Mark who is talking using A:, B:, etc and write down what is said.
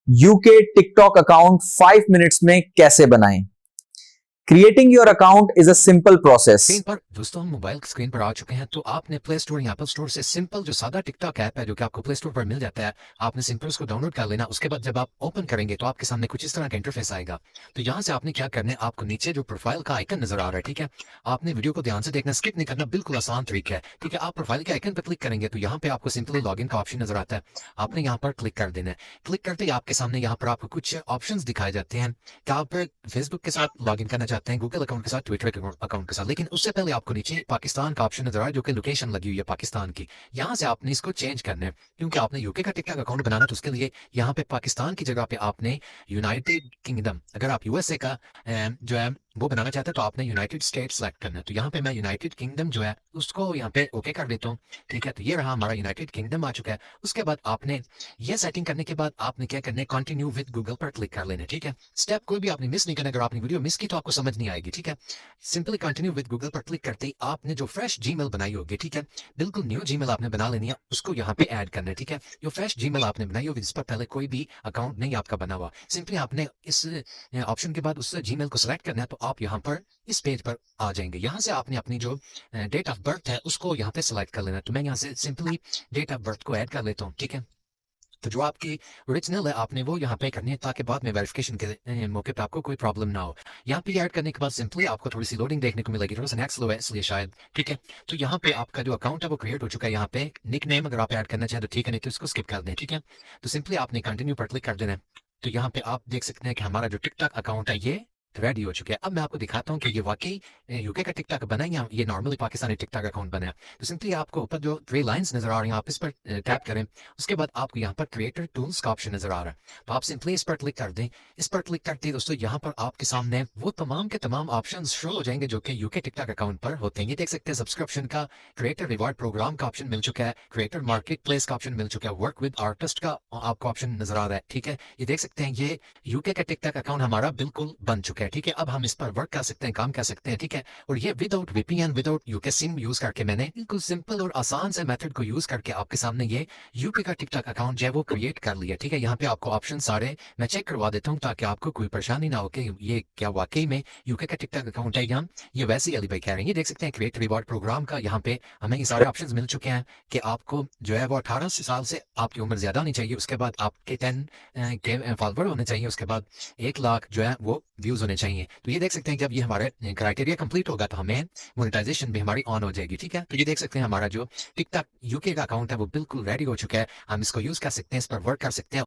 A: UK TikTok account 5 minutes में कैसे बनाएं। Creating your account is a simple process.
B: Screen पर दोस्तों हम मोबाइल स्क्रीन पर आ चुके हैं। तो आपने प्ले स्टोर या एप्पल स्टोर से सिंपल जो सादा टिकटॉक ऐप है जो कि आपको प्ले स्टोर पर मिल जाता है, आपने सिंपल उसको डाउनलोड कर लेना। उसके बाद जब आप ओपन करेंगे तो आपके सामने कुछ इस तरह का इंटरफेस आएगा। तो यहाँ से आपने क्या करना है, आपको नीचे जो प्रोफाइल का आइकन नजर आ रहा है, ठीक है, आपने वीडियो को ध्यान से देखना, स्किप नहीं करना, बिल्कुल आसान तरीका है। ठीक है, आप प्रोफाइल के आइकन पर क्लिक करेंगे तो यहाँ पे आपको सिंपली लॉगिन का ऑप्शन नजर आता है। आपने यहाँ पर क्लिक कर देना है। क्लिक करते ही आपके सामने यहाँ पर आपको कुछ ऑप्शंस दिखाए जाते हैं कि आप फेसबुक के साथ लॉगिन करना चाहते हैं, गूगल अकाउंट के साथ, ट्विटर अकाउंट के साथ। लेकिन उससे पहले आपको नीचे पाकिस्तान का ऑप्शन नजर आ रहा है जो कि लोकेशन लगी हुई है पाकिस्तान की। यहाँ से आपने इसको चेंज करना है क्योंकि आपने यूके का टिकटॉक अकाउंट बनाना, तो उसके लिए यहाँ पे पाकिस्तान की जगह पे आपने यूनाइटेड किंगडम, अगर आप यूएसए का जो है वो बनाना चाहते हैं तो आपने यूनाइटेड स्टेट सेलेक्ट करना है। तो यहाँ पे मैं यूनाइटेड किंगडम जो है उसको यहाँ पे ओके कर देता हूँ। ठीक है, तो ये रहा हमारा यूनाइटेड किंगडम आ चुका है। उसके बाद आपने ये सेटिंग करने के बाद आपने क्या करना है, कंटिन्यू विद गूगल पर क्लिक कर लेना है। ठीक है, स्टेप कोई भी आपने मिस नहीं करना। अगर आपने वीडियो मिस की तो आपको समझ नहीं आएगी। ठीक है, सिंपली कंटिन्यू विद गूगल पर क्लिक करते ही आपने जो फ्रेश जीमेल बनाई होगी, ठीक है, बिल्कुल न्यू जीमेल आपने बना लेनी है, उसको यहाँ पे ऐड करना है। ठीक है, जो फ्रेश जीमेल आपने बनाई होगी जिस पर पहले कोई भी अकाउंट नहीं आपका बना हुआ, सिंपली आपने इस ऑप्शन के बाद उस जीमेल को सिलेक्ट करना है। तो आप यहाँ पर इस पेज पर आ जाएंगे। यहाँ से आपने अपनी जो डेट ऑफ बर्थ है उसको यहाँ पे सिलेक्ट कर लेना है। तो मैं यहाँ से सिंपली डेट ऑफ बर्थ को ऐड कर लेता हूँ। ठीक है, तो जो आपकी ओरिजिनल है आपने वो यहाँ पे करनी है ताकि बाद में वेरिफिकेशन के मौके पे आपको कोई प्रॉब्लम ना हो। यहाँ पे ऐड करने के बाद सिंपली आपको थोड़ी सी लोडिंग देखने को मिलेगी, थोड़ा सा नेट स्लो है इसलिए शायद। ठीक है, तो यहाँ पे आपका जो अकाउंट है वो क्रिएट हो चुका है। यहाँ पे निक नेम अगर आप ऐड करना चाहें तो ठीक है, नहीं तो इसको स्किप कर दें। ठीक है, तो सिंपली आपने कंटिन्यू पर क्लिक कर देना है। तो यहाँ पे आप देख सकते हैं कि हमारा जो टिकटॉक अकाउंट है ये रेडी हो चुका है। अब मैं आपको दिखाता हूँ कि ये वाकई यूके का टिकटॉक बना है या ये नॉर्मली पाकिस्तानी टिकटॉक अकाउंट बना है। तो सिंपली आपको ऊपर जो 3 लाइंस नजर आ रही हैं आप इस पर टैप करें। उसके बाद आपको यहाँ पर क्रिएटर टूल्स का ऑप्शन नजर आ रहा है, तो आप सिंपली इस पर क्लिक कर दें। इस पर क्लिक करते ही दोस्तों यहाँ पर आपके सामने वो तमाम के तमाम ऑप्शन शो हो जाएंगे जो कि यूके टिकटॉक अकाउंट पर होते हैं। ये देख सकते हैं सब्सक्रिप्शन का, क्रिएटर रिवार्ड प्रोग्राम का ऑप्शन मिल चुका है, क्रिएटर मार्केट प्लेस का ऑप्शन मिल चुका है, वर्क विद आर्टिस्ट का आपको ऑप्शन नजर आ रहा है। ठीक है, ये देख सकते हैं ये यूके का टिकटॉक अकाउंट हमारा बिल्कुल बन चुका है। ठीक है, अब हम इस पर वर्क कर सकते हैं, काम कर सकते हैं। ठीक है, और ये without VPN, without UK SIM use करके मैंने बिल्कुल सिंपल और आसान से मेथड को यूज करके आपके सामने ये यूके का टिकटॉक अकाउंट जो है वो क्रिएट कर लिया। ठीक है, यहाँ पे आपको ऑप्शन सारे मैं चेक करवा देता हूँ ताकि आपको कोई परेशानी ना हो कि ये क्या वाकई में यूके का टिकटॉक अकाउंट है या ये वैसे ही अली भाई कह रहे हैं। ये देख सकते हैं क्रिएट रिवॉर्ड प्रोग्राम का, यहाँ पे हमें ये सारे ऑप्शन मिल चुके हैं कि आपको जो है वो 18 साल से आपकी उम्र ज्यादा होनी चाहिए, उसके बाद आपके 10 के फॉलोवर होने चाहिए, उसके बाद 1 लाख जो है वो व्यूज होने चाहिए। तो ये देख सकते हैं जब ये हमारे क्राइटेरिया कंप्लीट होगा तो हमें मोनेटाइजेशन भी हमारी ऑन हो जाएगी। ठीक है, तो ये देख सकते हैं हमारा जो टिकटॉक यूके का अकाउंट है वो बिल्कुल रेडी हो चुका है। हम इसको यूज कर सकते हैं, इस पर वर्क कर सकते हैं।